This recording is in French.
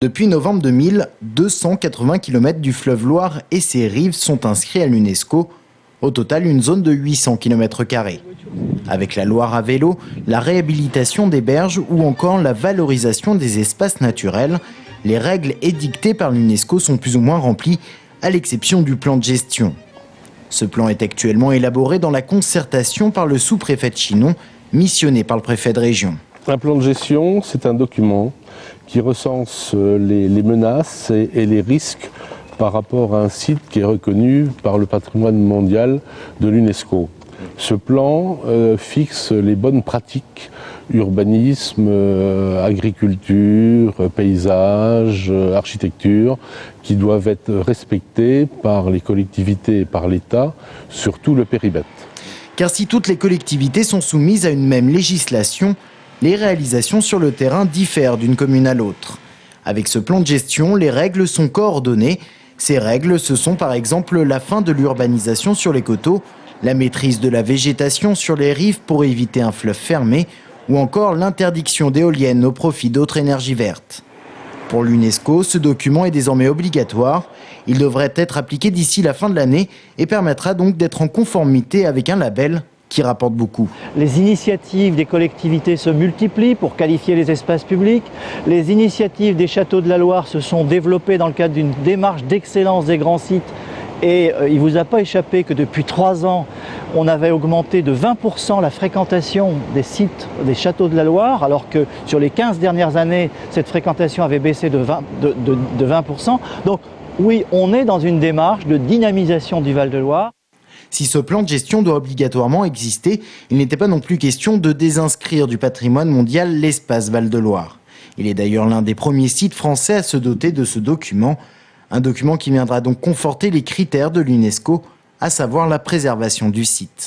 Depuis novembre 2000, 280 km du fleuve Loire et ses rives sont inscrits à l'UNESCO. Au total, une zone de 800 km². Avec la Loire à vélo, la réhabilitation des berges ou encore la valorisation des espaces naturels, les règles édictées par l'UNESCO sont plus ou moins remplies, à l'exception du plan de gestion. Ce plan est actuellement élaboré dans la concertation par le sous-préfet de Chinon, missionné par le préfet de région. Un plan de gestion, c'est un document qui recense les menaces et les risques par rapport à un site qui est reconnu par le patrimoine mondial de l'UNESCO. Ce plan fixe les bonnes pratiques, urbanisme, agriculture, paysage, architecture, qui doivent être respectées par les collectivités et par l'État sur tout le périmètre. Car si toutes les collectivités sont soumises à une même législation, les réalisations sur le terrain diffèrent d'une commune à l'autre. Avec ce plan de gestion, les règles sont coordonnées. Ces règles, ce sont par exemple la fin de l'urbanisation sur les coteaux, la maîtrise de la végétation sur les rives pour éviter un fleuve fermé, ou encore l'interdiction d'éoliennes au profit d'autres énergies vertes. Pour l'UNESCO, ce document est désormais obligatoire. Il devrait être appliqué d'ici la fin de l'année et permettra donc d'être en conformité avec un label qui rapporte beaucoup. Les initiatives des collectivités se multiplient pour qualifier les espaces publics. Les initiatives des châteaux de la Loire se sont développées dans le cadre d'une démarche d'excellence des grands sites. Et il ne vous a pas échappé que depuis 3 ans, on avait augmenté de 20% la fréquentation des sites des châteaux de la Loire, alors que sur les 15 dernières années, cette fréquentation avait baissé de 20%. Donc oui, on est dans une démarche de dynamisation du Val-de-Loire. Si ce plan de gestion doit obligatoirement exister, il n'était pas non plus question de désinscrire du patrimoine mondial l'espace Val-de-Loire. Il est d'ailleurs l'un des premiers sites français à se doter de ce document. Un document qui viendra donc conforter les critères de l'UNESCO, à savoir la préservation du site.